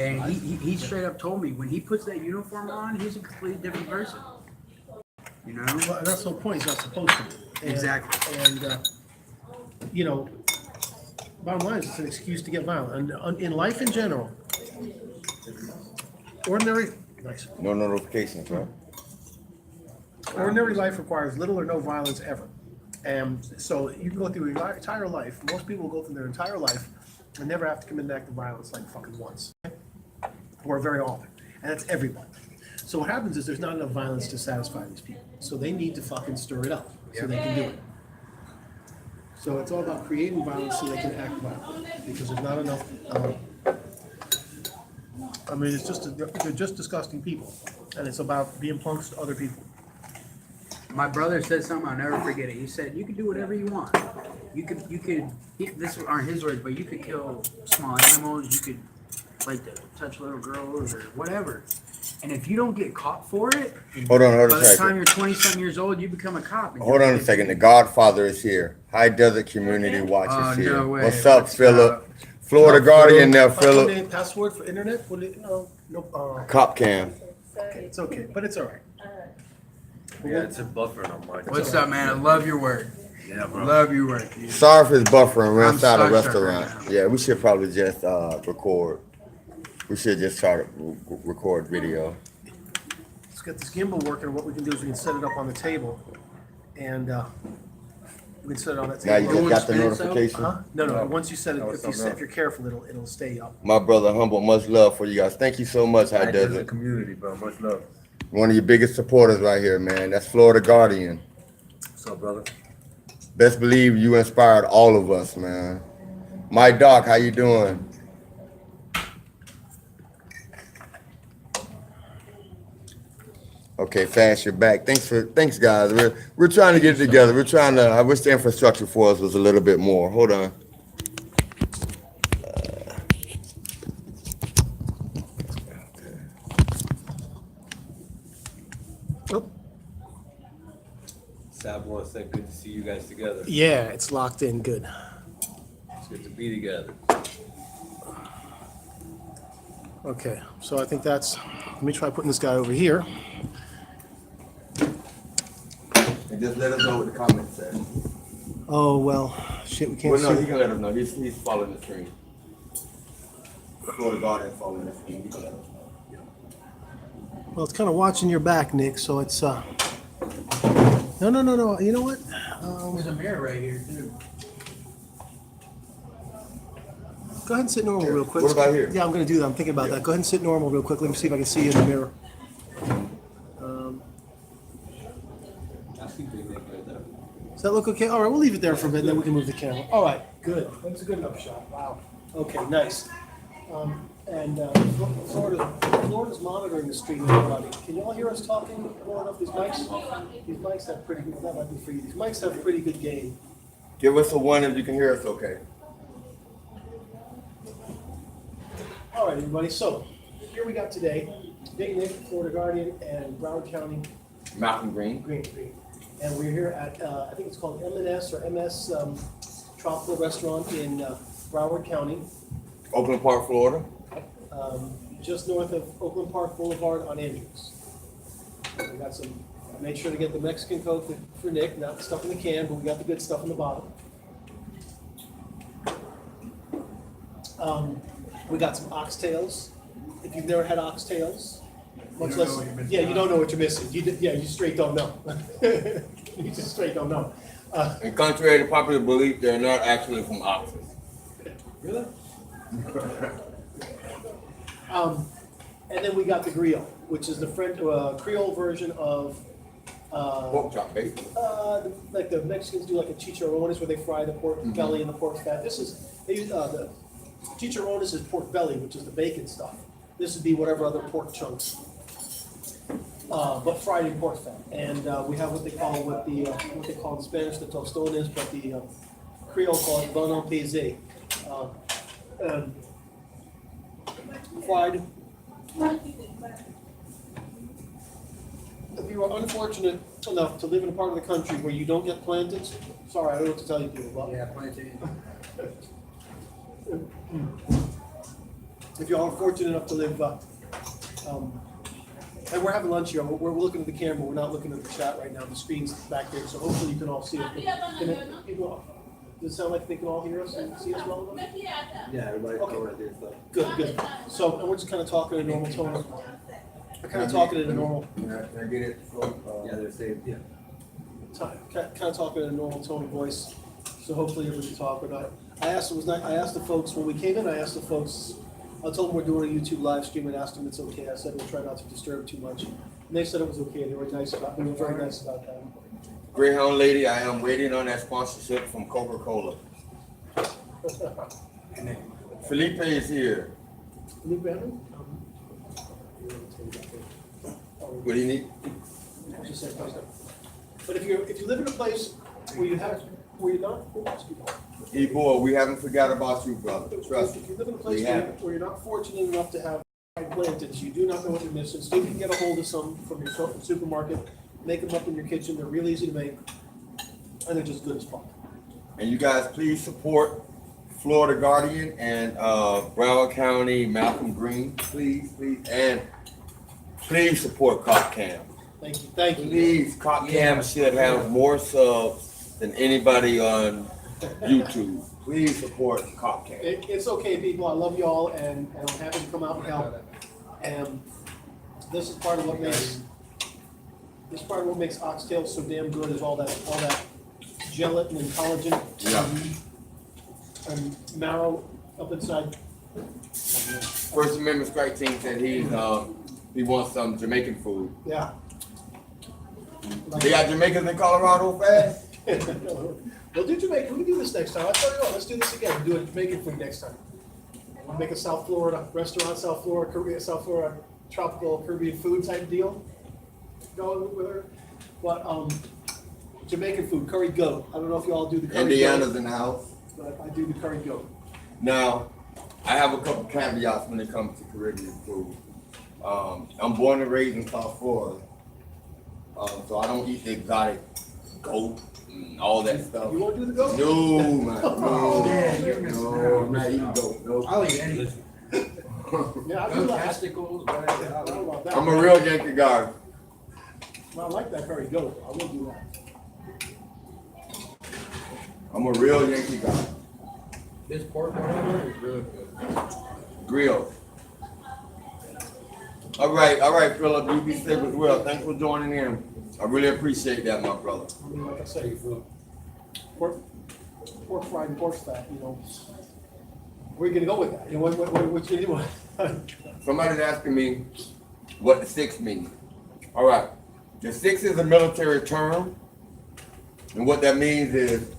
And he straight up told me when he puts that uniform on, he's a completely different person. You know? Well, and that's the whole point. He's not supposed to be. And, Exactly. And, you know, bottom line is it's an excuse to get violent. And in life in general, ordinary, nice. No notifications, right? Ordinary life requires little or no violence ever. And so you can go through your entire life, most people will go through their entire life and never have to commit an act of violence like fucking once. Or very often. And that's everyone. So what happens is there's not enough violence to satisfy these people. So they need to fucking stir it up so they can do it. So it's all about creating violence so they can act violently. Because there's not enough, I mean, they're just disgusting people. And it's about being punks to other people. My brother said something, I'll never forget it. He said, you can do whatever you want. This aren't his words, but you could kill small animals, you could like to touch little girls or whatever. And if you don't get caught for it, Hold on by a the time second. you're 20-some years old, you become a cop. And Hold on a second. The Godfather is here. High Desert Community Watch Oh, is here. no way. What's up, What's Philip? up? Florida Guardian there, Philip. Philip. Password for internet? No. Cop cam. Okay, it's okay, but it's all right. Yeah, it's a buffer on mine. What's up, man? I love your work. Yeah, bro. Love your work, dude. Sorry for his buffering. We're I'm inside a starstruck restaurant. right now. Yeah, we should probably just record. We should just try to record video. Let's get this gimbal working. What we can do is we can set it up on the table, and we can set it on that Now you table. just got the spin, so? notification. Huh? No. No. Once you set it, No, if you're careful, it'll stay up. My brother Humble, much love for you guys. Thank you so much, High High Desert. Desert Community, bro. Much love. One of your biggest supporters right here, man. That's Florida Guardian. What's up, brother? Best believe you inspired all of us, man. My doc, how you doing? Okay, Fast, you're back. Thanks, guys. We're trying to get it together. I wish the infrastructure for us was a little bit more. Hold on. Oh. Sabo said, good to see you guys together. Yeah, it's locked in good. It's good to be together. Okay, so I think that's. Let me try putting this guy over here. And just let us know what the comments say. Oh well, shit, we can't Well, no, see. he can let us know. He's following the stream. Florida Guardian following the stream. He can let us know. Well, it's kind of watching your back, Nick. So it's No. You know what? There's a mirror right here, too. Go ahead and sit normal real quick. What about here? Yeah, I'm going to do that. I'm thinking about that. Go ahead and sit normal real quick. Let me see if I can see you in the mirror. I see big Nick right there. Does that look okay? All right, we'll leave it there for a bit, and then we can move the camera. All right, good. That's a good enough shot. Wow. Okay, nice. Florida's monitoring the stream, everybody. Can you all hear us talking well enough? These mics have pretty good. That might be for you. These mics have pretty good gain. Give us a one if you can hear us okay. All right, everybody. So here we got today, Big Nick, Florida Guardian, and Broward County Malcolm Green. Green. And we're here at I think it's called M&S or MS Tropical Restaurant in Broward County. Oakland Park, Florida. Just north of Oakland Park Boulevard on Andrews. We got some, I made sure to get the Mexican Coke for Nick, not the stuff in the can, but we got the good stuff in the bottle. We got some oxtails. If you've never had oxtails, much less, yeah, you don't know what you're missing. You straight don't know. You just straight don't know. And contrary to popular belief, they're not actually from Oxford. Really? And then we got the griot, which is the French Creole version of Pork chop, baby. like the Mexicans do, like a chicharrones, where they fry the pork belly and the pork fat. This is they use the chicharrones is pork belly, which is the bacon stuff. This would be whatever other pork chunks, but fried in pork fat. And we have what they call in Spanish the tostones, but the Creole call it bon appetit. And fried. If you are unfortunate enough to live in a part of the country where you don't get plantains, sorry, I don't know what to tell you people about. Yeah, plantain. if y'all are fortunate enough to live, and we're having lunch here, we're looking at the camera, we're not looking at the chat right now, the screen's back there, so hopefully you can all see it. Does it sound like they can all hear us and see us well enough? Yeah, everybody Okay. right there, so. Good. So, and we're just kind of talking in a normal tone. We're kind of talking in a normal, Can I get it? Yeah, they're saying, yeah. kind of talking in a normal tone of voice, so hopefully everybody can talk. But I asked the folks, when we came in, I asked the folks, I told them we're doing a YouTube live stream and asked them it's okay. I said we'll try not to disturb too much. And they said it was okay. They were very nice about that. Greyhound lady, I am waiting on that sponsorship from Coca-Cola. Felipe is here. New banner? What do you need? But if you live in a place where you're not, Ebo, we haven't forgot about you, brother. Trust me. if you live in a place We haven't. where you're not fortunate enough to have planted, you do not know what you're missing. Still can get a hold of some from your supermarket, make them up in your kitchen. They're real easy to make, and they're just good as fuck. And you guys, please support Florida Guardian and Broward County Malcolm Green, please, and please support Cop Cam. Thank you. Please, Cop Cam should have more subs than anybody on YouTube. Please support Cop Cam. It's okay, people. I love y'all, and I'm happy to come out and help. And this is part of what makes oxtail so damn good, is all that gelatin and collagen and marrow up inside. First Amendment Strike Team said he wants some Jamaican food. Yeah. They got Jamaicans in Colorado fast? We'll do Jamaica. We can do this next time. I tell you what, let's do this again. We'll do a Jamaican food next time. We'll make a South Florida restaurant, South Florida tropical Caribbean food type deal. Go with her. But Jamaican food, curry goat. I don't know if y'all do the curry Indiana's goat. in the house. But I do the curry goat. Now, I have a couple caveats when it comes to Caribbean food. I'm born and raised in South Florida, so I don't eat the exotic goat and all that stuff. You won't do the goat? No, man, no, Yeah, you're missing no, out. I'm not eating goat. No. I'll eat anything. Yeah, I do like. Testicles, I don't know about that. I'm a real Yankee guy. I like that curry goat. I will do that. I'm a real Yankee guy. This pork whatever is really good. Grill. All right, Philip, you be safe as well. Thanks for joining in. I really appreciate that, my brother. I mean, like I say, pork fried and pork fat, where are you gonna go with that? What you gonna do? Somebody's asking me what the 6 means. All right, the 6 is a military term, and what that means is,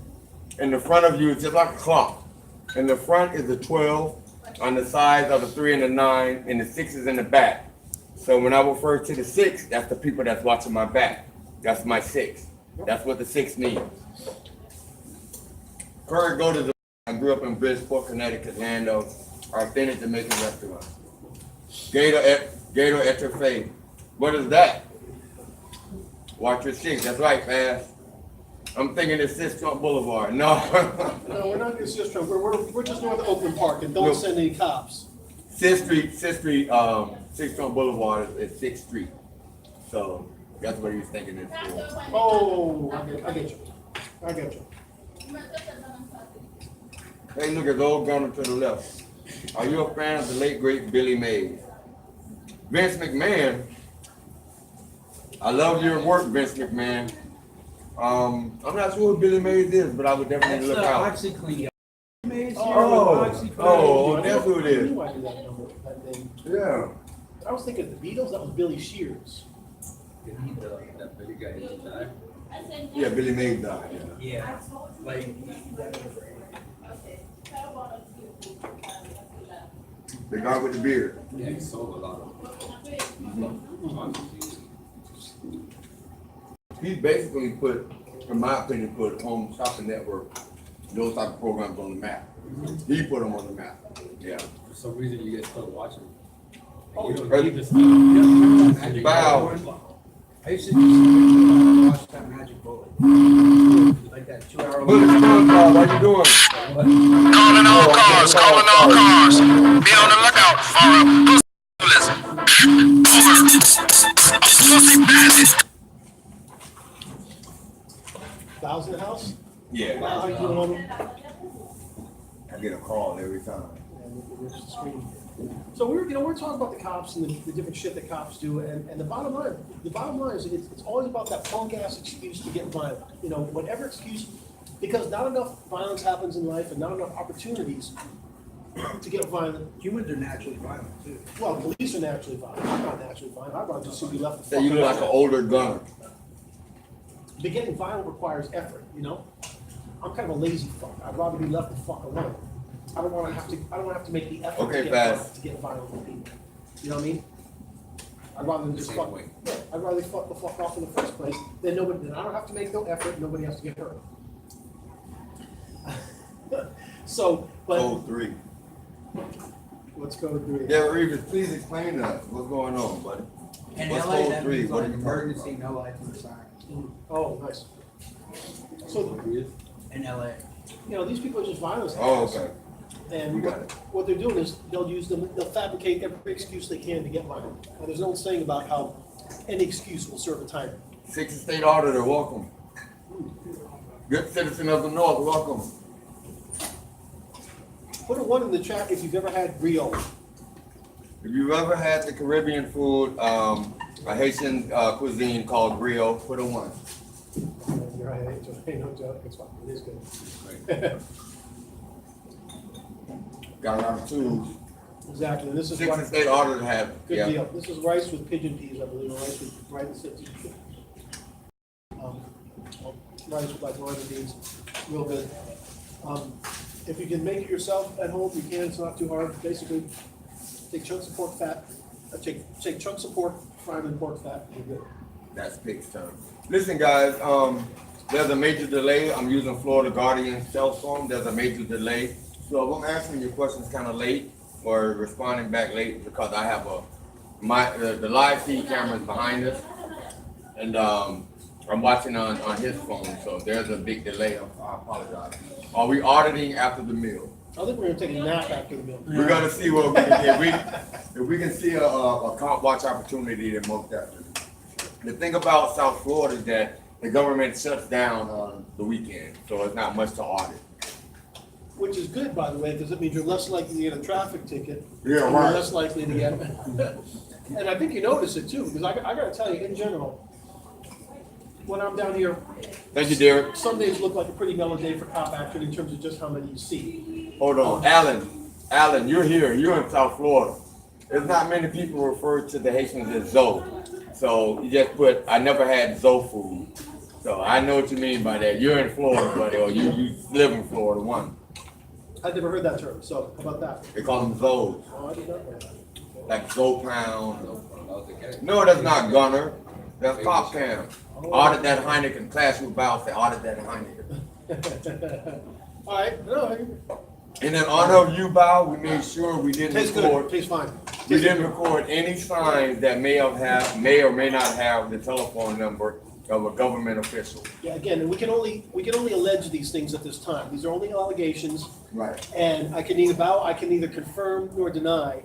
in the front of you, it's just like a clock. In the front is the 12, on the sides are the 3 and the 9, and the 6 is in the back. So when I refer to the 6, that's the people that's watching my back. That's my 6. That's what the 6 means. Curry Goat is I grew up in Bridgeport, Connecticut, land of authentic Jamaican restaurant. Gator Etouffee. What is that? Watch your 6. That's right, fast. I'm thinking it's 6 Trump Boulevard. No. No, we're not just Trump. We're just north of Oakland Park, and don't Look. send any cops. 6th Street, 6 Trump Boulevard is 6th Street. So that's what he was thinking it's for. Oh, I get you. I get you. Hey, look at old Gunner to the left. Are you a fan of the late great Billy Mays? Vince McMahon. I love your work, Vince McMahon. I'm not sure who Billy Mays is, but I would definitely look out. OxyClean. Oh, that's who it I is. knew I knew that name. Yeah. I was thinking of the Beatles. That was Billy Shears. Did he, that big guy, did he die? Yeah, Billy Mays died. Yeah. Yeah, like, The guy with the beard. Yeah, he sold a lot of them. He basically put, in my opinion, put Home Shopping Network, those type of programs on the map. He put them on the map. Yeah. For some reason, you guys started watching. Oh, You don't really? need this stuff. Bow. I used to just watch that Magic Bullet. Like that 2-hour. Bullet SpongeBob, how you doing? Calling all cars, calling all cars. Be on the lookout. Val's in the house? Yeah, Val, how you doing, homie? I get a call every time. So we're talking about the cops and the different shit that cops do, and the bottom line is it's always about that punk ass excuse to get violent. You know, whatever excuse, because not enough violence happens in life and not enough opportunities to get violent. Humans are naturally violent too. Well, police are naturally violent. I'm not naturally violent. I'd rather just see me left the Say fuck you look like an alone. older gunner. But getting violent requires effort, you know? I'm kind of a lazy fuck. I'd rather be left the fuck alone. I don't want to have to make the effort Okay, to Faz. get violent with people. You know what I mean? I'd rather than just Same fuck. way. Yeah, I'd rather fuck the fuck off in the first place. Then I don't have to make no effort. Nobody has to get hurt. So, but Code 3. let's go to Yeah, Reeves, please explain to us what's going on, buddy. In What's LA, code that 3? means What like are you talking emergency, about? no lights, no sirens. Oh, nice. So, In LA. you know, these people are just violent. Oh, okay. And We got it. what they're doing is they'll fabricate every excuse they can to get violent. And there's an old saying about how any excuse will serve a time. 6th State Auditor, welcome. Good citizen of the North, welcome. Put a 1 in the chat if you've ever had Rio. If you've ever had the Caribbean food, a Haitian cuisine called griot, put a 1. You're right, no joke, it's fine, it is good. Got around 2. Exactly, and this is 6th what, State Auditor have, good yeah. deal. This is rice with pigeon peas, I believe, or rice with rice with like lima beans, real good. If you can make it yourself at home, you can, it's not too hard. Basically, take chunks of pork fat, take chunks of pork, fry them in pork fat, you're good. That's pig's term. Listen, guys, there's a major delay. I'm using Florida Guardian cell phone. There's a major delay. So if I'm answering your questions kind of late or responding back late because I have the live feed camera is behind us, and I'm watching on his phone. So there's a big delay. I apologize. Are we auditing after the meal? I think we're gonna take a nap after the meal. We're gonna see what we can, if we can see a comp watch opportunity, then most definitely. The thing about South Florida is that the government shuts down on the weekend, so it's not much to audit. Which is good, by the way, because it means you're less likely to get a traffic ticket. Yeah, and right. You're less likely to get, and I think you notice it too, because I gotta tell you, in general, when I'm down here, Thank you, Derek. some days look like a pretty mellow day for cop action in terms of just how many you see. Hold on, Alan, you're here. You're in South Florida. There's not many people refer to the Haitians as Zoe. So you just put, I never had Zoe food. So I know what you mean by that. You're in Florida, buddy, or you live in Florida, one. I've never heard that term, so how about that? They call them Zoes, Oh, I did not know that. like Zoe Pound. No, that's not Gunner. That's Pop Cam. Audit that Heineken. Class with Bow say audit that Heineken. All right, no, And in honor of you, Bow, we made sure we didn't tastes good, record. tastes fine. We didn't record any signs that may or may not have the telephone number of a government official. Yeah, again, and we can only allege these things at this time. These are only allegations, Right. and I can neither confirm nor deny.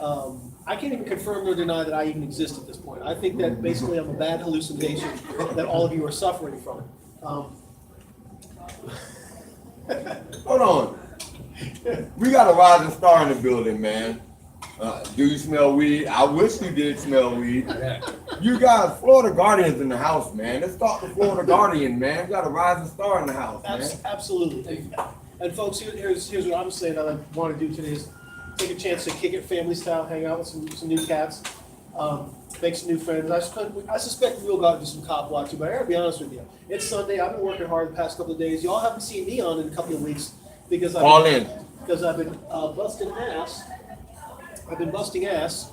I can't even confirm nor deny that I even exist at this point. I think that basically I'm a bad hallucination that all of you are suffering from. Hold on. We got a rising star in the building, man. Do you smell weed? I wish you did smell weed. You guys, Florida Guardians in the house, man. Let's talk to Florida Guardian, man. We got a rising star in the house, man. Absolutely. And folks, here's what I'm saying that I want to do today is take a chance to kick it family style, hang out with some new cats, make some new friends. I suspect we'll go out and do some cop watching, but I gotta be honest with you. It's Sunday. I've been working hard the past couple of days. Y'all haven't seen me on in a couple of weeks because I've been busting ass. I've been busting ass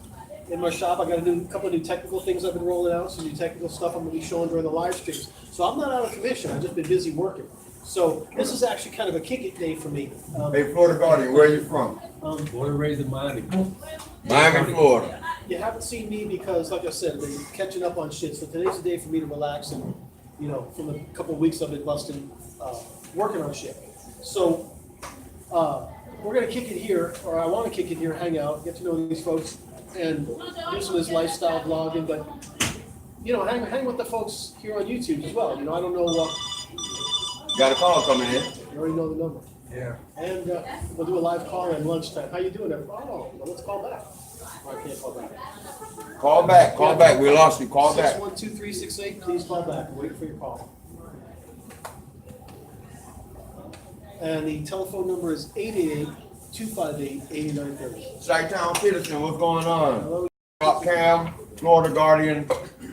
in my shop. I got a couple of new technical things I've been rolling out, some new technical stuff I'm gonna be showing during the live streams. So I'm not out of commission. I've just been busy working. So this is actually kind of a kick it day for me. Hey, Florida Guardian, where are you from? Born and raised in Miami. Miami, Florida. You haven't seen me because, like I said, I've been catching up on shit. So today's the day for me to relax and, from the couple of weeks I've been busting, working on shit. So we're gonna kick it here, or I wanna kick it here, hang out, get to know these folks, and do some of this lifestyle vlogging, but, you know, hang with the folks here on YouTube as well, you know, I don't know, Got a call coming in. you already know the number. Yeah. And we'll do a live call at lunchtime. How you doing there? Oh, well, let's call back. Oh, I can't call back. Call back. We lost you. Call back. 612-368, please call back. Wait for your call. And the telephone number is 888-258-8930. Chi-Town Citizen, what's going on? Hello. Rock Cam, Florida Guardian,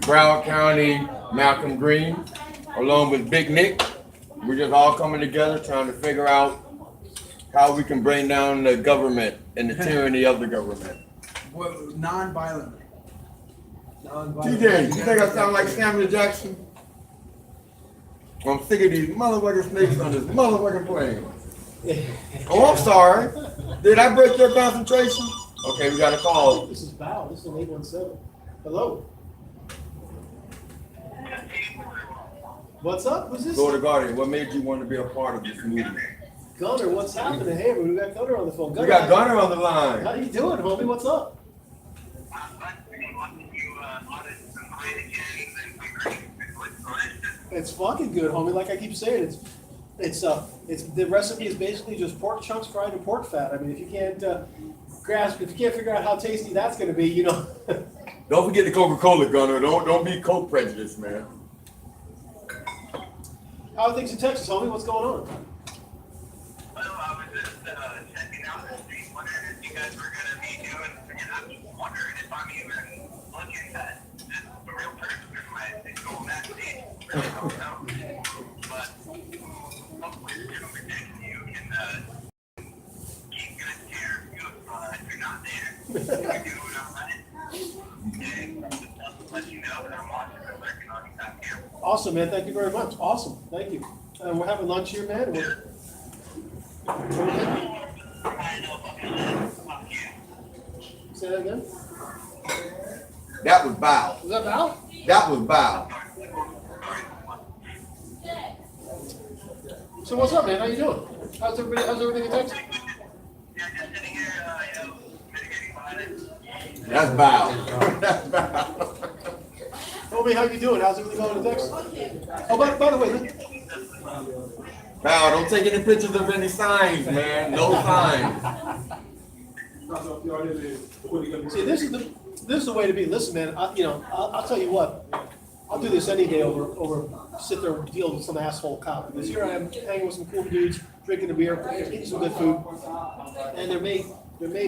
Broward County, Malcolm Green, along with Big Nick. We're just all coming together trying to figure out how we can bring down the government and the tyranny of the government. Well, non-violently. TJ, you think I sound like Samuel Jackson? I'm sick of these motherfucking snakes on this motherfucking plane. Oh, I'm sorry. Did I break your concentration? Okay, we got a call. This is Val. This is an 817. Hello. What's up? Who's this? Florida Guardian, what made you want to be a part of this movement? Gunner, what's happening? Hey, we got Gunner on the phone. We got Gunner on the line. How you doing, homie? What's up? It's fucking good, homie. Like I keep saying, it's the recipe is basically just pork chunks fried in pork fat. I mean, if you can't figure out how tasty that's gonna be, you know. Don't forget the Coca-Cola, Gunner. Don't be Coke prejudiced, man. How are things in Texas, homie? What's going on? Well, I was just checking out the street, wondering if you guys were going to be doing, and I'm just wondering if I'm even looking at just a real person with my going back stage. Really don't know. But hopefully, you know, you can keep good care if you're not there. If you're doing all right. And just let you know that I'm watching and working on you back here. Awesome, man. Thank you very much. Awesome. Thank you. We're having lunch here, man. Say that again? That was Bow. Was that Val? That was Bow. So what's up, man? How you doing? How's everything in Texas? Yeah, just sitting here, you know, mitigating violence. That's Bow. That's Bow. Homie, how you doing? How's everything going in Texas? Oh, by the way, Bow, don't take any pictures of any signs, man. No signs. see, this is the way to be. Listen, man. I'll tell you what. I'll do this any day over sit there and deal with some asshole cop. Because here I am hanging with some cool dudes, drinking a beer, eating some good food, and there may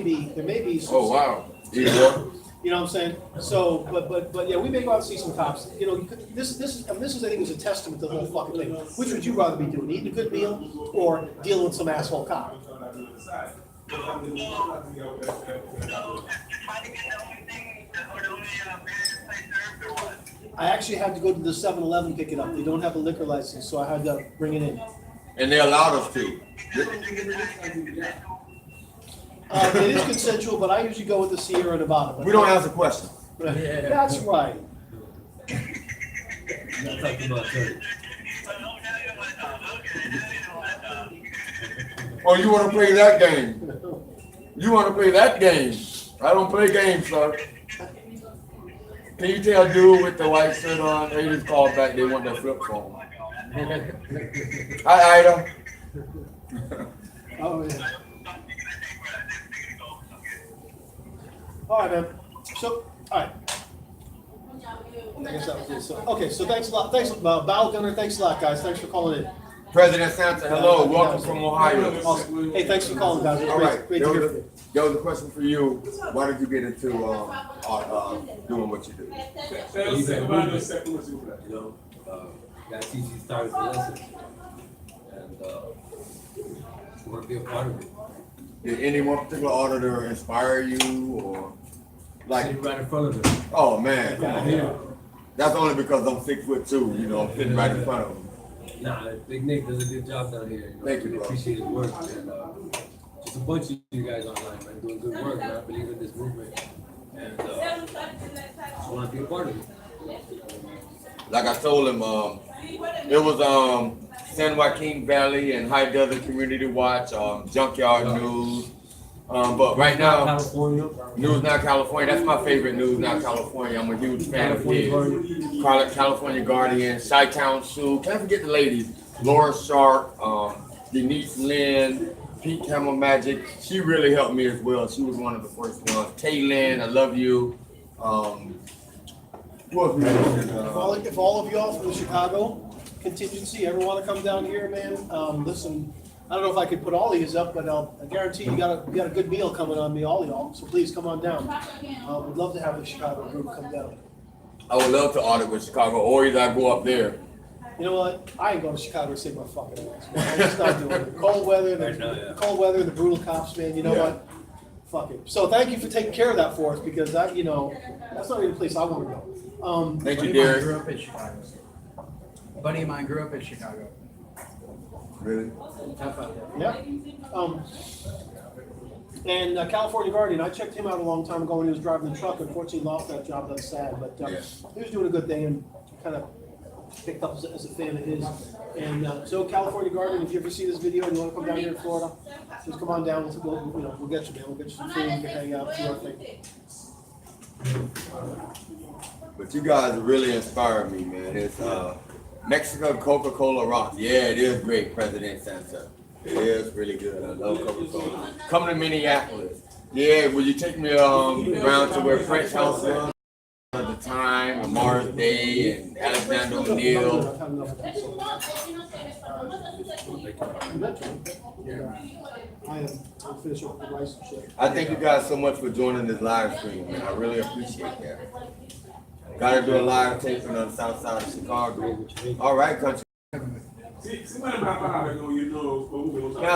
be some, Oh, wow. Igor. you know what I'm saying? So, but yeah, we may go out and see some cops. You know, this is I think is a testament to the whole fucking thing. Which would you rather be doing, eating a good meal or dealing with some asshole cop? So, to try to get the only thing, or the only beer place served, or what? I actually had to go to the 7-Eleven pick it up. They don't have a liquor license, so I had to bring it in. And they allowed us to. It is consensual, but I usually go with the Sierra Nevada. But We don't answer questions. That's right. Not talking about church. Oh, you want to play that game? You want to play that game? I don't play games, sir. Can you tell dude with the white shirt on? They just called back. They want their flip phone. Hi, Ida. Oh, yeah. All right, man. So, all right. I guess that was it. So, okay, so thanks a lot. Thanks, Val Gunner. Thanks a lot, guys. Thanks for calling in. President Santa, hello. Welcome from Ohio. Awesome. Hey, thanks for calling, guys. It was All right. great to hear from you. There was a question for you. Why did you get into doing what you do? You know, got to teach these stars a lesson, and want to be a part of it. Did any one particular auditor inspire you, or Sitting like? right in front of them. Oh man, Yeah. that's only because I'm 6'2". You know, I'm sitting right in front of him. Nah, Big Nick does a good job down here. You know, Thank you, really bro. appreciate his work, and just a bunch of you guys online, man, doing good work, man. I believe in this movement, and just want to be a part of it. Like I told him, it was San Joaquin Valley and High Desert Community Watch, Junkyard News. But right now, California. News Now California, that's my favorite News Now California. I'm a huge fan of his. California Guardian, Chi-Town Sue. Can't forget the ladies. Laura Sharp, Denise Lynn, Pete Camel Magic. She really helped me as well. She was one of the first ones. Kaylin, I love you. Who else we mentioned? If all of y'all from the Chicago contingency ever want to come down here, man, listen, I don't know if I could put all these up, but I guarantee you got a good meal coming on me, all of y'all. So please come on down. We'd love to have the Chicago group come down. I would love to audit with Chicago, or either I go up there. You know what? I ain't going to Chicago to save my fucking ass, man. I'm just not doing it. The cold weather, the cold weather, the brutal cops, man. You know what? Fuck it. So thank you for taking care of that for us, because that's not even a place I want to go. Thank you, Buddy of mine Derek. grew up in Chicago. A buddy of mine grew up in Chicago. Really? Tough out there. Yeah. And California Guardian, I checked him out a long time ago when he was driving the truck. Unfortunately, lost that job. That's sad. But he was doing a good thing and kind of picked up as a fan of his. And so California Guardian, if you ever see this video and you want to come down here in Florida, just come on down. We'll get you, man. We'll get you some food. You can hang out, do our thing. But you guys really inspire me, man. It's Mexico Coca-Cola rocks. Yeah, it is great, President Santa. It is really good. I love Coca-Cola. Come to Minneapolis. Yeah, will you take me around to where French House was at the time, and Morris Day and Alexander O'Neill? I'll finish up the rice and shit. I thank you guys so much for joining this live stream, man. I really appreciate that. Gotta do a live taping on the south side of Chicago. All right, country. Now,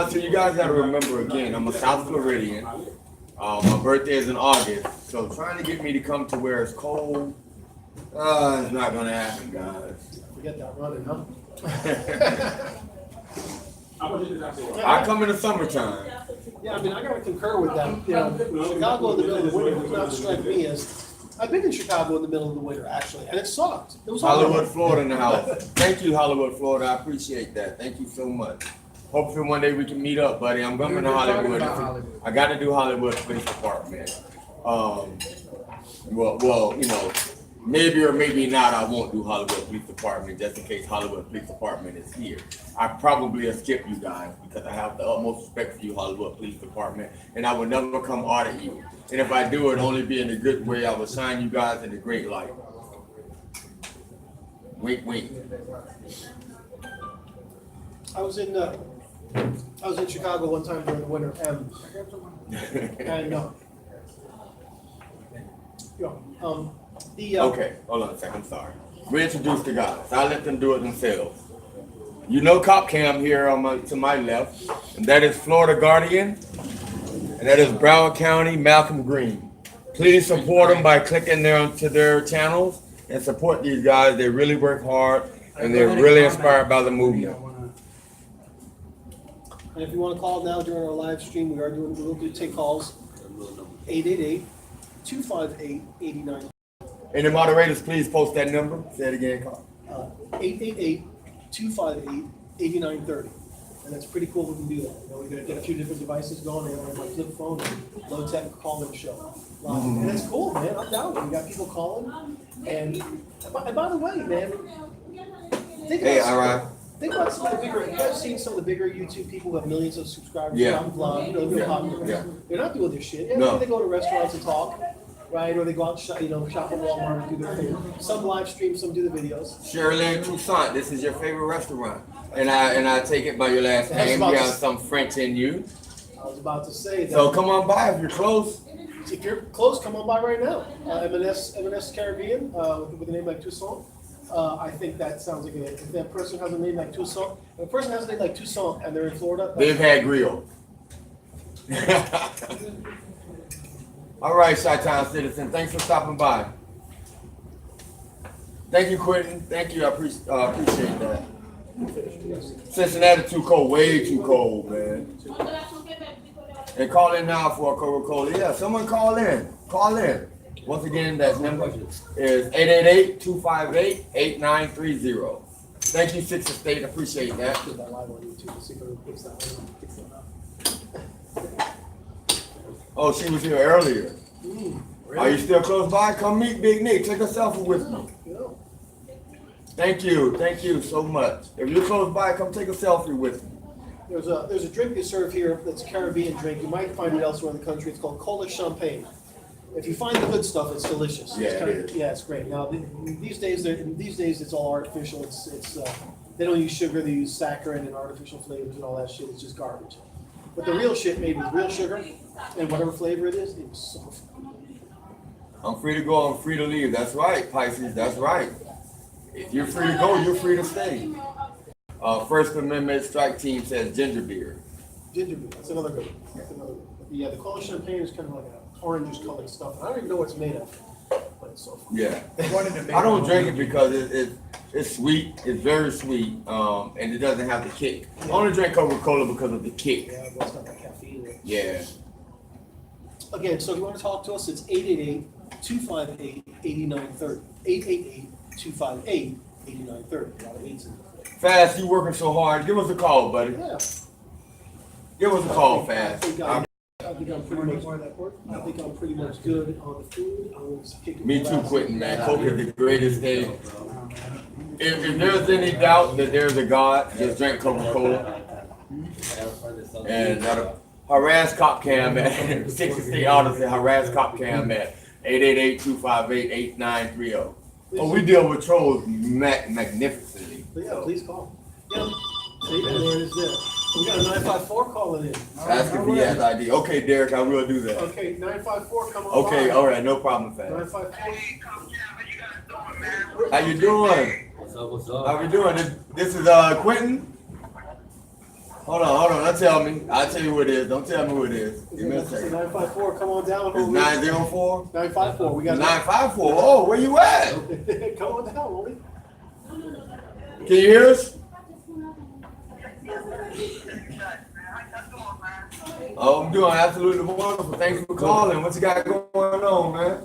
so you guys gotta remember again, I'm a South Floridian. My birthday is in August, so trying to get me to come to where it's cold, it's not gonna happen, guys. Forget that running, huh? I come in the summertime. Yeah, I mean, I gotta concur with that. Chicago in the middle of the winter does not strike me as. I've been in Chicago in the middle of the winter, actually, and it sucked. It was Hollywood, horrible. Florida in the house. Thank you, Hollywood, Florida. I appreciate that. Thank you so much. Hopefully one day we can meet up, buddy. I'm coming to Hollywood. I got to do Hollywood Police Department. Well, maybe or maybe not. I won't do Hollywood Police Department just in case Hollywood Police Department is here. I probably will skip you guys because I have the utmost respect for you, Hollywood Police Department, and I will never come audit you. And if I do, it'll only be in a good way. I will shine you guys in a great light. Wink. I was in Chicago one time during the winter, and Okay, hold on a second. I'm sorry. We introduced the guys. I let them do it themselves. You know Cop Cam here to my left, and that is Florida Guardian, and that is Broward County Malcolm Green. Please support them by clicking to their channels and support these guys. They really work hard, and they're really inspired by the movement. And if you want to call now during our live stream, we'll take calls. 888-258-89. And the moderators, please post that number. Say it again, Carl. 888-258-8930. And that's pretty cool we can do that. We're going to get a few different devices going. We have my flip phone and low tech call-in show. And it's cool, man. I'm down with it. We got people calling. And by the way, man, think about some of the bigger, I've seen some of the bigger YouTube people who have millions of subscribers. Yeah. On vlog, they're popular. Yeah. They're not doing this shit. Yeah, No. maybe they go to restaurants and talk, right? Or they go out, shop at Walmart and do their thing. Some live stream, some do the videos. Shirley Toussaint, this is your favorite restaurant. And I take it by your last name. You have some French in you. I was about to say that. So come on by if you're close. If you're close, come on by right now. M&S Caribbean with a name like Toussaint. I think that sounds like if that person has a name like Toussaint, if a person has a name like Toussaint and they're in Florida, They've had grill. All right, Chi-Town citizen. Thanks for stopping by. Thank you, Quentin. Thank you. I appreciate that. Cincinnati too cold. Way too cold, man. And call in now for a Coca-Cola. Yeah, someone call in. Call in. Once again, that number is 888-258-8930. Thank you, Sixth Estate. Appreciate that. Put that live on YouTube. Let's see if it picks that one up. Picks that up. Oh, she was here earlier. Really? Are you still close by? Come meet Big Nick. Take a selfie with me. Yeah. Thank you so much. If you're close by, come take a selfie with me. There's a drink they serve here that's a Caribbean drink. You might find it elsewhere in the country. It's called Cola Champagne. If you find the good stuff, it's delicious. Yeah, It's it is. yeah, it's great. Now these days it's all artificial. It's they don't use sugar. They use saccharin and artificial flavors and all that shit. It's just garbage. But the real shit made with real sugar and whatever flavor it is so fun. I'm free to go, I'm free to leave. That's right, Pisces, that's right. If you're free to go, you're free to stay. First Amendment strike team says ginger beer. Ginger beer. That's another good one. That's another good one. Yeah, the Cola Champagne is kind of like an orangish colored stuff. I don't even know what it's made of, but it's so fun. Yeah. I don't drink it because it's sweet, it's very sweet, and it doesn't have the kick. I only drink Coca-Cola because of the kick. Yeah, but it's got that caffeine in it. Yeah. Again, so if you want to talk to us, it's 888-258-8930. 888-258-8930. A lot of eights in there. Fast, you working so hard. Give us a call, buddy. Yeah. Give us a call, I Fast. think I'm pretty much good on the food. I will kick it Me too, back. Quentin, man. Coke is the greatest thing. If there's any doubt that there's a God, just drink Coca-Cola. And harass Cop Cam at 60 Odyssey, harass Cop Cam at 888-258-8930. Oh, we deal with trolls magnificently. But yeah, please call. Yeah. See, there it is there. We got a 954 calling in. Ask if he has ID. Okay, Derek, I will do that. Okay, 954, come on. Okay, by. all right, no problem, Fast. 954. Hey, come down. What you guys doing, man? How you doing? What's How up? we doing? This is Quentin. Hold on. Don't tell me. I'll tell you who it is. Don't tell me who it is. Give me a It's second. 954, come on down. It's 904? 954, we got 954. Oh, where you at? Come on down, Wally. Can you hear us? Oh, I'm doing absolutely wonderful. Thanks for calling. What you got going on, man?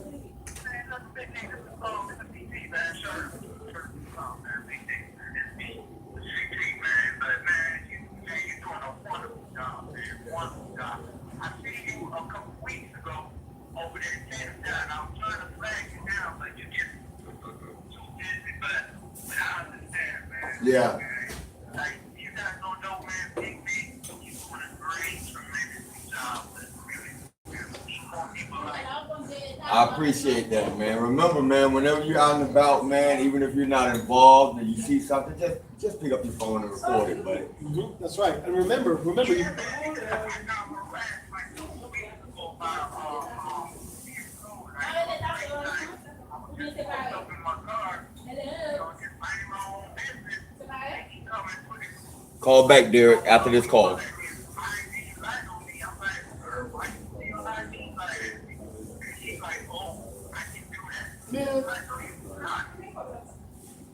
Yeah. Like, you guys don't know, man, Big Nick, he's doing a great, tremendous job with people like I appreciate that, man. Remember, man, whenever you're out and about, man, even if you're not involved and you see something, just pick up your phone and record it, buddy. That's right. And remember, you. Call back, Derek, after this call. Man.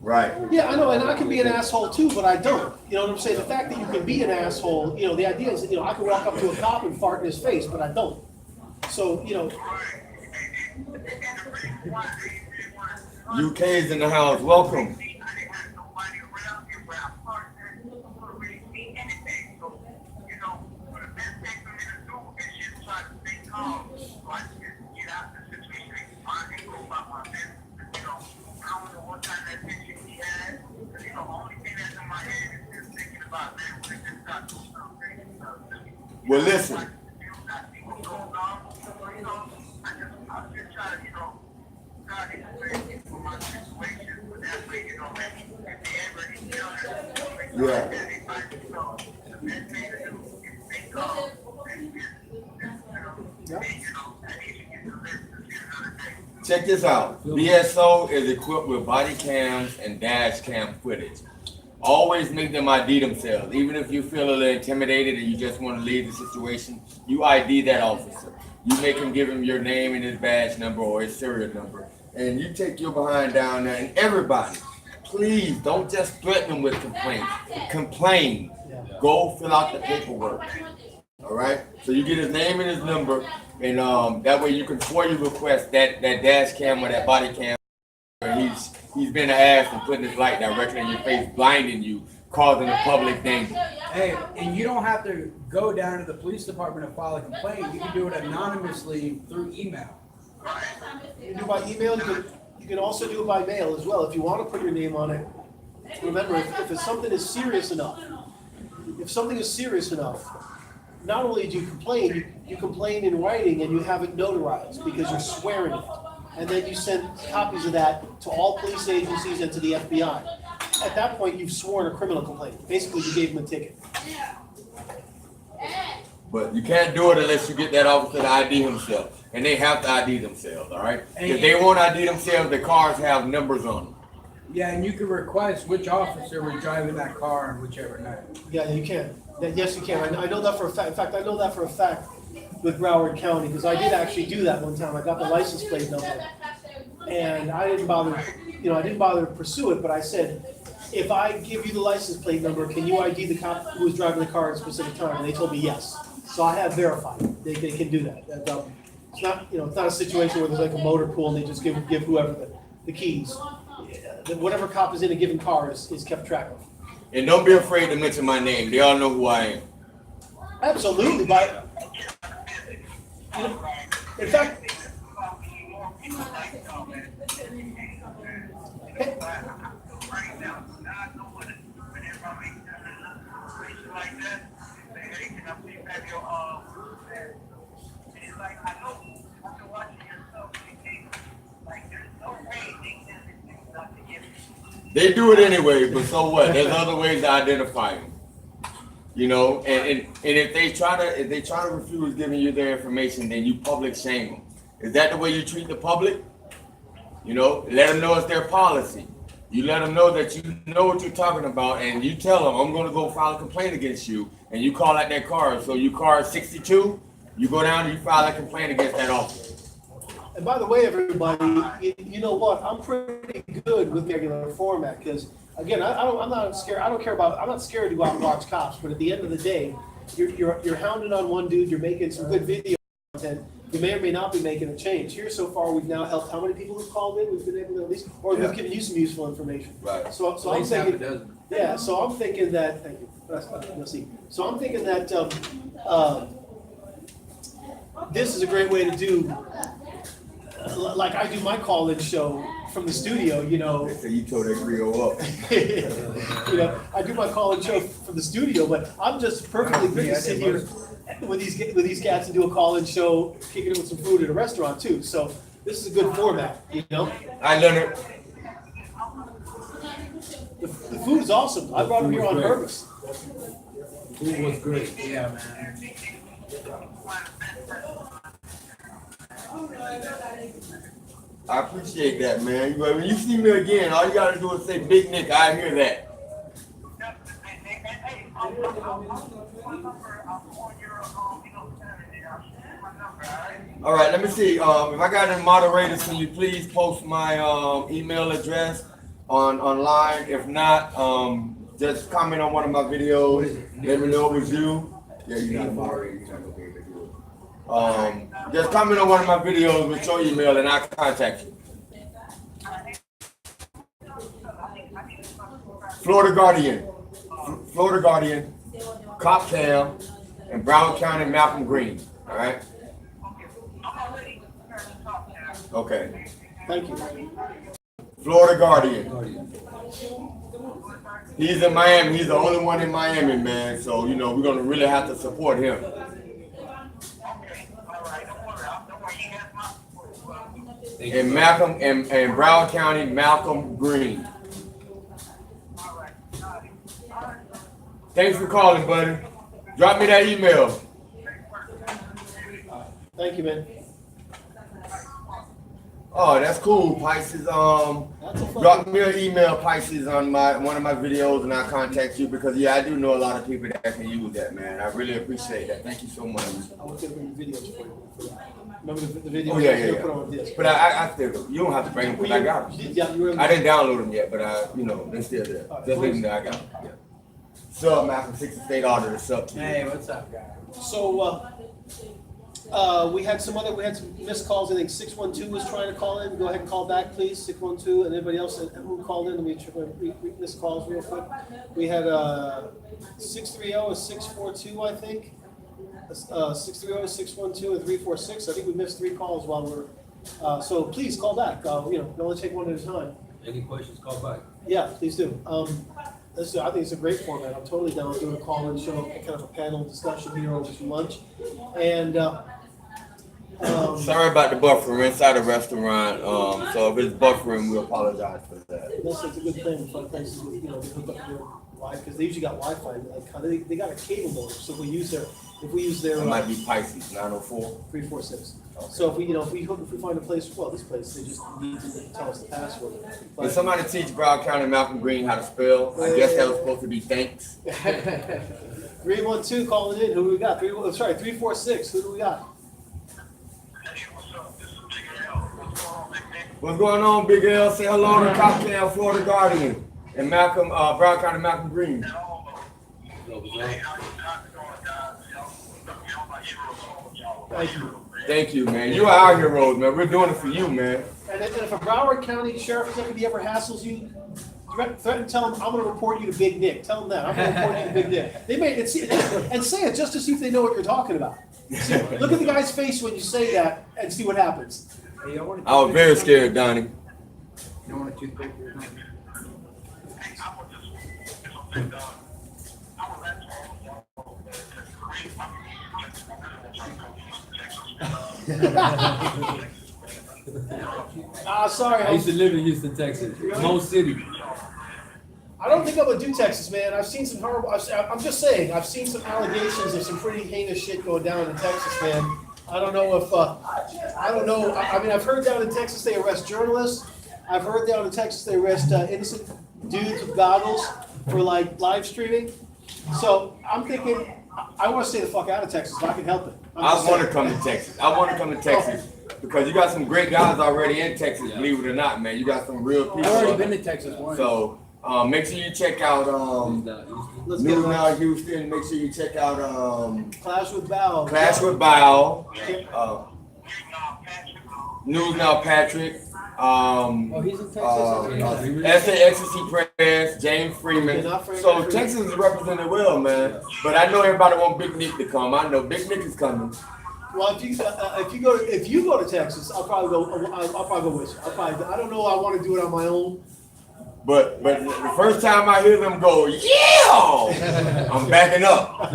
Right. Yeah, I know, and I can be an asshole too, but I don't. You know what I'm saying? The fact that you can be an asshole, you know, the idea is, I can walk up to a cop and fart in his face, but I don't. So, UK's in the house. Welcome. Well, listen. Yeah. Check this out. BSO is equipped with body cams and dash cam footage. Always make them ID themselves. Even if you feel a little intimidated and you just want to leave the situation, you ID that officer. You make him give him your name and his badge number or his serial number. And you take your behind down there. And everybody, please don't just threaten them with complaints. Complain. Go fill out the paperwork. All right? So you get his name and his number. And that way you can, before you request that dash cam or that body cam, he's been an ass and putting his light directly in your face, blinding you, causing a public danger. Hey, and you don't have to go down to the police department and file a complaint. You can do it anonymously through email. You can do by email, you can also do it by mail as well, if you wanna put your name on it. Remember, if something is serious enough, not only do you complain, you complain in writing and you have it notarized because you're swearing it. And then you send copies of that to all police agencies and to the FBI. At that point, you've sworn a criminal complaint. Basically, you gave them a ticket. But you can't do it unless you get that officer to ID himself. And they have to ID themselves, all right? If they won't ID themselves, the cars have numbers on them. Yeah, and you can request which officer was driving that car on whichever night. Yeah, you can. Yes, you can. I know that for a fact. In fact, I know that for a fact with Broward County, because I did actually do that one time. I got the license plate number. And I didn't bother to pursue it, but I said, if I give you the license plate number, can you ID the cop who was driving the car at a specific time? And they told me yes. So I have verified. They can do that. It's not, it's not a situation where there's like a motor pool and they just give whoever the keys. Whatever cop is in a given car is kept track of. And don't be afraid to mention my name. They all know who I am. Absolutely, but in fact, They do it anyway, but so what? There's other ways to identify them. And if they try to refuse giving you their information, then you public shame them. Is that the way you treat the public? Let them know it's their policy. You let them know that you know what you're talking about, and you tell them, I'm going to go file a complaint against you, and you call out that car. So you car 62, you go down and you file a complaint against that officer. and by the way, everybody, you know what? I'm pretty good with regular format because, again, I'm not scared. I'm not scared to go out and watch cops. But at the end of the day, you're hounding on one dude. You're making some good video content. You may or may not be making a change. Here so far, we've now helped how many people who've called in? We've been able to at least, or we've given you some useful information. Right. So At I'm least half a thinking, dozen. yeah. So I'm thinking that. Thank you. You'll see. So I'm thinking that this is a great way to do. Like I do my call-in show from the studio, They say you told that Rio up. I do my call-in show from the studio, but I'm just perfectly good to sit here with these cats and do a call-in show, kicking it with some food at a restaurant too. So this is a good format, I Leonard. The food is awesome. I brought them here on purpose. Food was great. Yeah, man. I appreciate that, man. When you see me again, all you gotta do is say Big Nick. I hear that. All right, let me see. If I got any moderators, can you please post my email address online? If not, just comment on one of my videos. Let me know it was you. Yeah, you're not a moderator. You're not gonna be able to do it. Just comment on one of my videos with your email, and I'll contact you. Florida Guardian, Cop Cam, and Broward County, Malcolm Green. All right. Okay. Thank you. Florida Guardian. He's in Miami. He's the only one in Miami, man. So we're gonna really have to support him. And Malcolm and Broward County, Malcolm Green. Thanks for calling, buddy. Drop me that email. Thank you, man. Oh, that's cool, Pisces. That's a fun. Drop me an email, Pisces, on one of my videos, and I'll contact you because I do know a lot of people that can use that, man. I really appreciate that. Thank you so much. I was going to bring the videos for you. Remember the video? Oh yeah, I was yeah, gonna put on yeah. disc. But I still, you don't have to bring them because I got them. Yeah, you were. I didn't download them yet, but they're still there. Just leave them there. I got them. Yeah. Sub Malcolm 6th State Auditor. Sub. Hey, what's up, guy? So, We had some missed calls. I think 612 was trying to call in. Go ahead and call back, please. 612, and anybody else who called in, we missed calls real quick. We had 630 or 642, I think. 630, 612, and 346. I think we missed 3 calls while we're. So please call back. Only take one at a time. Any questions, call back. Yeah, please do. I think it's a great format. I'm totally down with doing a call-in show, kind of a panel discussion here over some lunch. And Sorry about the buffering inside the restaurant. So if it's buffering, we apologize for that. that's a good thing. Fun places, they hook up their Wi-Fi because they usually got Wi-Fi. They got a cable modem, so if we use their It might be Pisces 904. 346. So if we find a place, this place, they just need to tell us the password. Did somebody teach Broward County Malcolm Green how to spell? I guess that was supposed to be thanks. 312 calling in. Who do we got? 346. Who do we got? Hey, what's up? This is Big L. What's going on, Big Nick? What's going on, Big L? Say hello to Cocktail, Florida Guardian, and Malcolm, Broward County Malcolm Green. And all of them. Hey, how you doing, guys? Y'all my heroes. Y'all my Thank you. heroes. Thank you, man. You are our heroes, man. We're doing it for you, man. And if a Broward County Sheriff's Deputy ever hassles you, threaten, tell them, I'm gonna report you to Big Nick. Tell them that, I'm gonna report you to Big Nick. They may, and say it just to see if they know what you're talking about. See, look at the guy's face when you say that and see what happens. Hey, y'all want a I was very toothpick? scared, Donnie. You want a toothpick? Hey, I was just something, I was at home, Sorry, I used to live in Houston, Texas, Mo City. I don't think I'm gonna do Texas, man. I've seen some horrible, I'm just saying, I've seen some allegations of some pretty heinous shit going down in Texas, man. I don't know if, I don't know, I mean, I've heard down in Texas they arrest journalists. I've heard down in Texas they arrest innocent dudes with goggles for like live streaming. So I'm thinking, I wanna stay the fuck out of Texas if I can help it. I want to come to Texas. I want to come to Texas because you got some great guys already in Texas, believe it or not, man. You got some real people. I've already been to Texas once. So make sure you check out Let's get News it Now right. Houston. Make sure you check out Clash with Bow. Clash with Bow, News Now Patrick, Oh, he's in Texas. SA Ecstasy Press, James Freeman. So Texas is represented well, man. But I know everybody want Big Nick to come. I know Big Nick is coming. Well, if you go to Texas, I'll probably go with you. I don't know. I want to do it on my own. But the first time I hear them go, yeah, I'm backing up.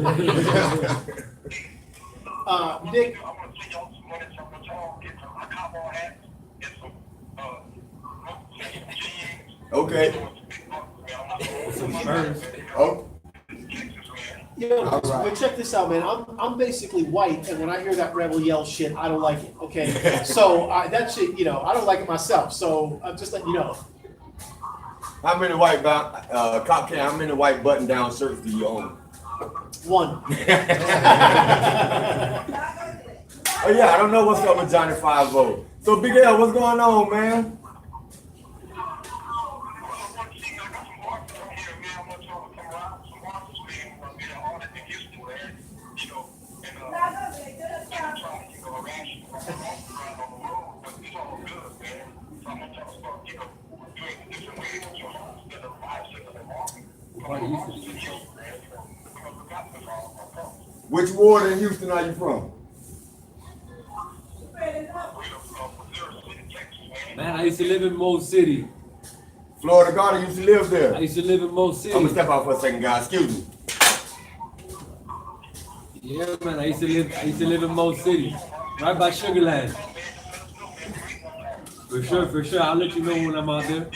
Nick, I want to see y'all some money, some guitar, get some cowboy hats, get some jeans. Okay. Oh, but check this out, man. I'm basically white, and when I hear that rebel yell shit, I don't like it. Okay, so that shit, I don't like it myself. So I'm just letting you know. how many white cop can? How many white button-down shirts do you own? One. Oh yeah, I don't know what's up with Johnny 5-0. So Big L, what's going on, man? Which ward in Houston are you from? Man, I used to live in Mo City. Florida Guardian used to live there. I used to live in Mo City. I'm gonna step out for a second, guys. Excuse me. Yeah, man, I used to live in Mo City, right by Sugarland. For sure. I'll let you know when I'm out there.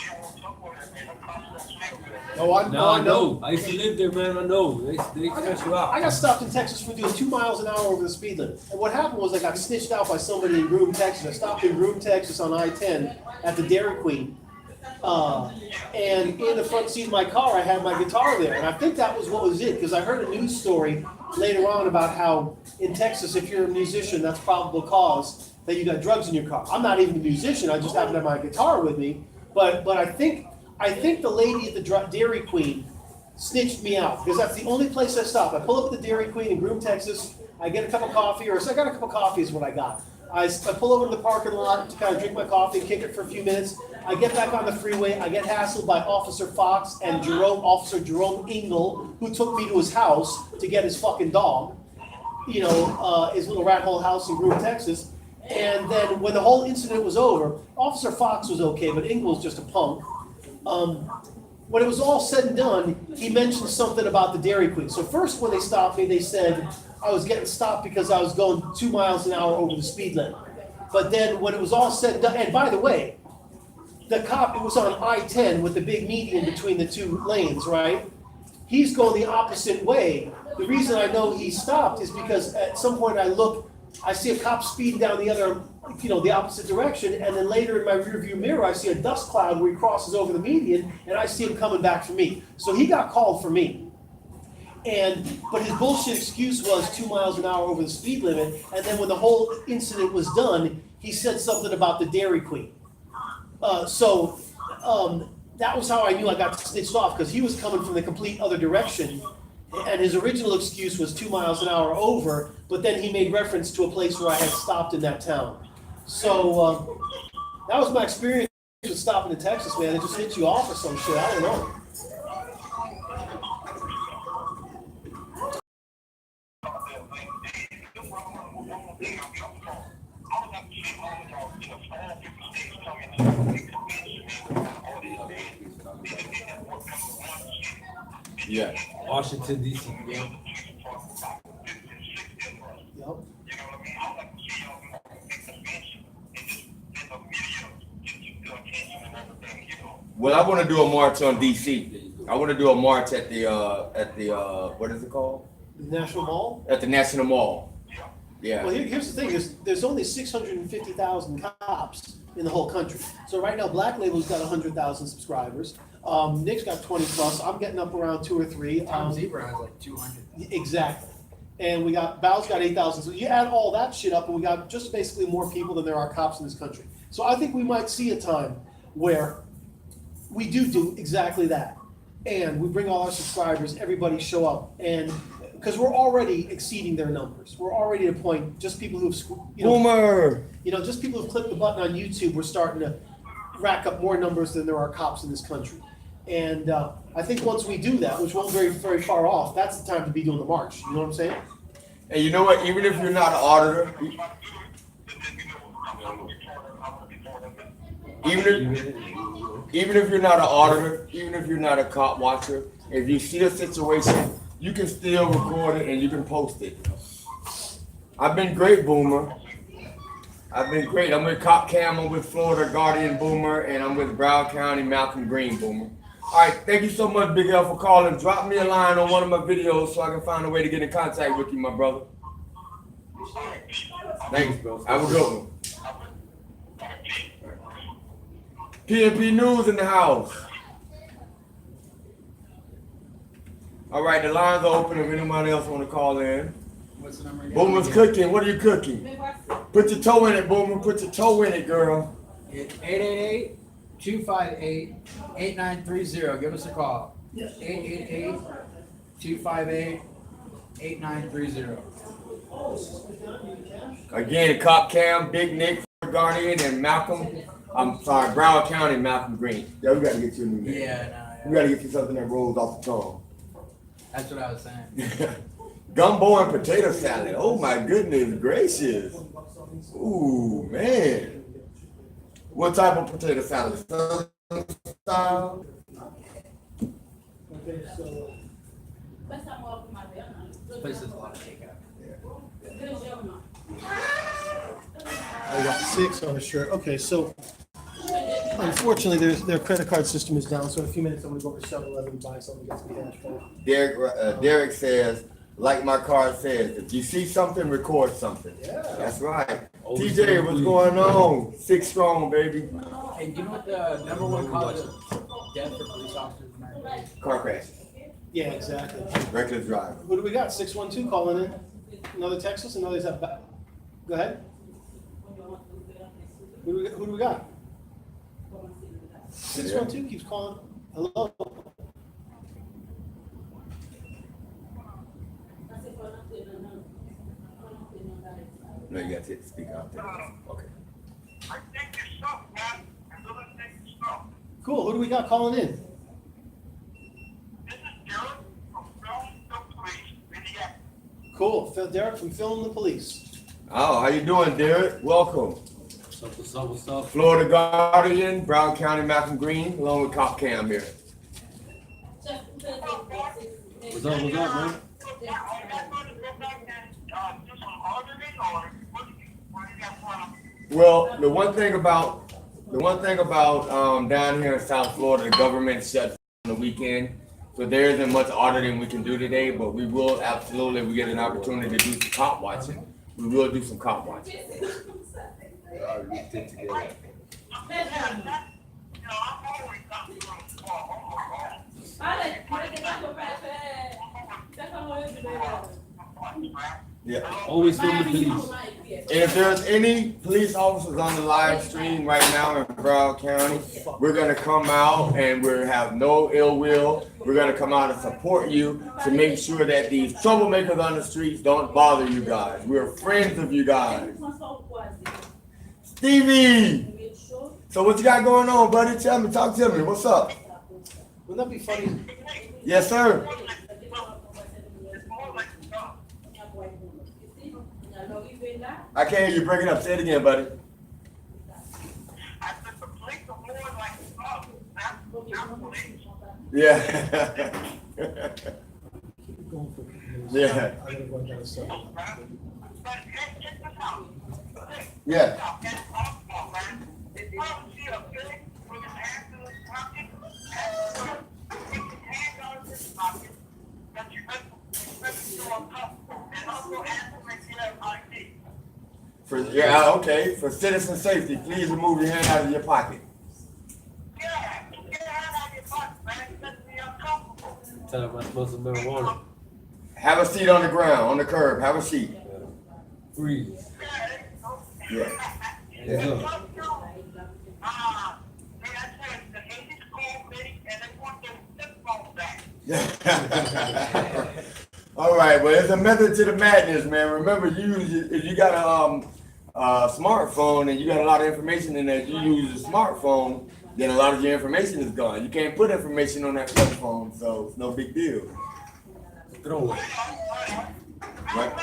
Oh, I know. I used to live there, man. I know. They stress you out. I got stopped in Texas for doing 2 miles an hour over the speed limit. And what happened was I got snitched out by somebody in Groom, Texas. I stopped in Groom, Texas on I-10 at the Dairy Queen. And in the front seat of my car, I had my guitar there. And I think that was what was it, because I heard a news story later on about how in Texas, if you're a musician, that's probable cause that you got drugs in your car. I'm not even a musician. I just happen to have my guitar with me. But I think the lady at the Dairy Queen snitched me out because that's the only place I stop. I pull up at the Dairy Queen in Groom, Texas, I get a cup of coffee, or so I got a cup of coffee is what I got. I pull over to the parking lot to kind of drink my coffee, kick it for a few minutes. I get back on the freeway. I get hassled by Officer Fox and Officer Jerome Engel, who took me to his house to get his fucking dog. You know, his little rat hole house in Groove, Texas. And then when the whole incident was over, Officer Fox was okay, but Engel was just a punk. When it was all said and done, he mentioned something about the Dairy Queen. So first, when they stopped me, they said I was getting stopped because I was going 2 miles an hour over the speed limit. But then when it was all said and done, and by the way, the cop, it was on I-10 with the big median between the two lanes, right? He's going the opposite way. The reason I know he stopped is because at some point I see a cop speeding down the other, the opposite direction, and then later in my rearview mirror, I see a dust cloud where he crosses over the median, and I see him coming back for me. So he got called for me. But his bullshit excuse was 2 miles an hour over the speed limit, and then when the whole incident was done, he said something about the Dairy Queen. That was how I knew I got stitched off, because he was coming from the complete other direction, and his original excuse was 2 miles an hour over, but then he made reference to a place where I had stopped in that town. So that was my experience with stopping in Texas, man. It just hits you off or some shit. I don't know. Yeah. Washington, D.C. Yeah. Yep. Well, I want to do a march on DC. I want to do a march at the what is it called? The National Mall? At the National Mall. Yeah. Well, here's the thing: there's only 650,000 cops in the whole country. So right now, Black Label's got 100,000 subscribers. Nick's got 20 plus. I'm getting up around 2 or 3. Tom Zebra has like 200. Exactly. And Val's got 8,000. So you add all that shit up, and we got just basically more people than there are cops in this country. So I think we might see a time where we do exactly that, and we bring all our subscribers. Everybody show up, and because we're already exceeding their numbers, we're already at a point. Just people who've Boomer. just people who've clicked the button on YouTube. We're starting to rack up more numbers than there are cops in this country. And I think once we do that, which won't very, very far off, that's the time to be doing the march. You know what I'm saying? And you know what? Even if you're not an auditor, even if you're not an auditor, even if you're not a cop watcher, if you see a situation, you can still record it and you can post it. I've been great, Boomer. I've been great. I'm with Cop Cam, I'm with Florida Guardian Boomer, and I'm with Broward County Malcolm Green Boomer. All right, thank you so much, Big L, for calling. Drop me a line on one of my videos so I can find a way to get in contact with you, my brother. Thanks, bro. Have a good one. PNP News in the house. All right, the lines are open if anybody else want to call in. What's the number again? Boomer's cooking. What are you cooking? Put your toe in it, Boomer. Put your toe in it, girl. 888-258-8930. Give us a call. 888-258-8930. Again, Cop Cam, Big Nick, Guardian, and Malcolm. I'm sorry, Broward County, Malcolm Green. Yeah, we got to get you a new name. Yeah, We got to get you something that rolls off the tongue. that's what I was saying. Gumbo and potato salad. Oh my goodness gracious. Ooh, man. What type of potato salad? Southern style? Okay, so This place is a lot of takeout. I got 6 on a shirt. Okay, so unfortunately, their credit card system is down. So in a few minutes, I'm gonna go over to 7-Eleven and buy something to get some cash back. Derek says, like my card says, if you see something, record something. Yeah. That's right. TJ, what's going on? 6 strong, baby. Hey, do you know what the number one cause of death for police officers in America is? Car crash. Yeah, exactly. Reckless driving. Who do we got? 612 calling in. Another Texas. Another is that back. Go ahead. Who do we got? 612 keeps calling. Hello. No, you got to hit the speaker out there. Okay. I think you're stuck, man. I really think you're stuck. Cool, who do we got calling in? This is Derek from Film the Police, Minneapolis. Cool, Derek from Film the Police. Oh, how you doing, Derek? Welcome. What's up, what's up? Florida Guardian, Brown County, Malcolm Green, along with Cop Cam here. What's up, man? Well, the one thing about down here in South Florida, the government shuts on the weekend, so there isn't much auditing we can do today. But we will absolutely, if we get an opportunity to do some cop watching, we will do some cop watching. Yeah. Always film the police. And if there's any police officers on the live stream right now in Broward County, we're gonna come out and we have no ill will. We're gonna come out and support you to make sure that these troublemakers on the streets don't bother you guys. We're friends of you guys. Stevie! So what you got going on, buddy? Tell me, talk to me. What's up? Wouldn't that be funny? Yes, sir. I can't hear you breaking up. Say it again, buddy. Yeah. Yeah. Yeah. Yeah, okay. For citizen safety, please remove your hand out of your pocket. Tell them I smell some marijuana. Have a seat on the ground, on the curb. Have a seat. Freeze. Yeah. Hands up. All right, well, there's a method to the madness, man. Remember, if you got a smartphone and you got a lot of information in there, you use a smartphone, then a lot of your information is gone. You can't put information on that flip phone, so it's no big deal. Throw it. Right?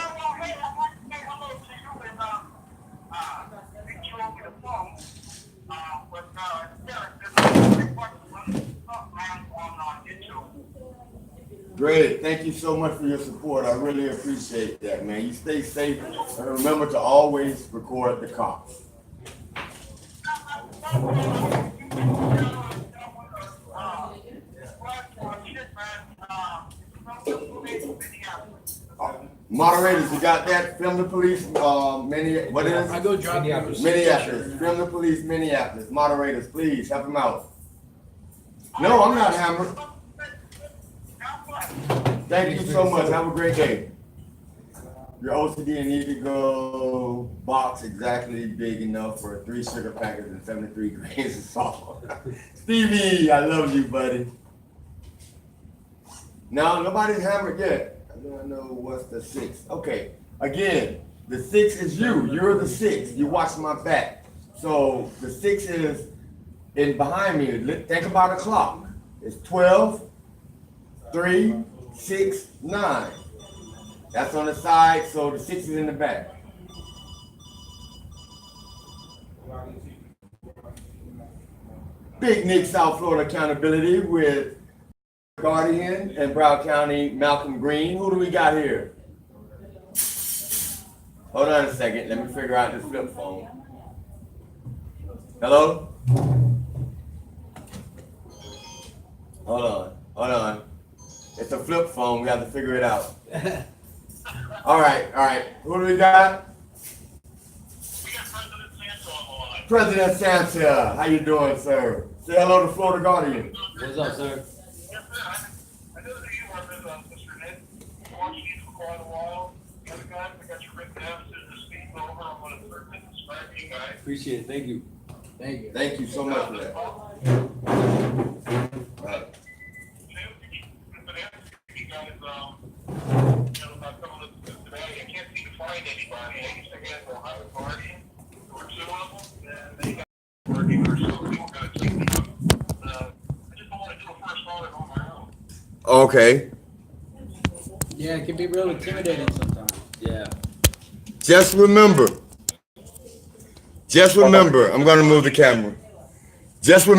Great. Thank you so much for your support. I really appreciate that, man. You stay safe and remember to always record the cops. Moderators, you got that? Film the Police, what is I it? go drop Minneapolis. Film the Police, Minneapolis. Moderators, please help him out. No, I'm not hammered. Thank you so much. Have a great day. Your OCD need to go box exactly big enough for 3 sugar packets and 73 grains of salt. Stevie, I love you, buddy. No, nobody's hammered yet. I don't know what's the 6. Okay, again, the 6 is you. You're the 6. You watch my back. So the 6 is in behind me. Think about a clock. It's 12, 3, 6, 9. That's on the side, so the 6 is in the back. Big Nick, South Florida Accountability with Guardian and Broward County, Malcolm Green. Who do we got here? Hold on a second. Let me figure out this flip phone. Hello? Hold on. It's a flip phone. We have to figure it out. All right. Who do we got? We got President Santo on the line. President Santa. How you doing, sir? Say hello to Florida Guardian. What's up, sir? Yes, sir. I know that you are with Mr. Nick. I've watched you for quite a while. The other guys, I got your written down to speak over. I'm going to certainly describe you guys. Appreciate it. Thank you. Thank you. Thank you so much for that. Right. You guys, about some of the today, I can't seem to find anybody. I used to handle Okay. Yeah, it can be real intimidating sometimes. Yeah. Just remember, I'm gonna move the camera. Just remember.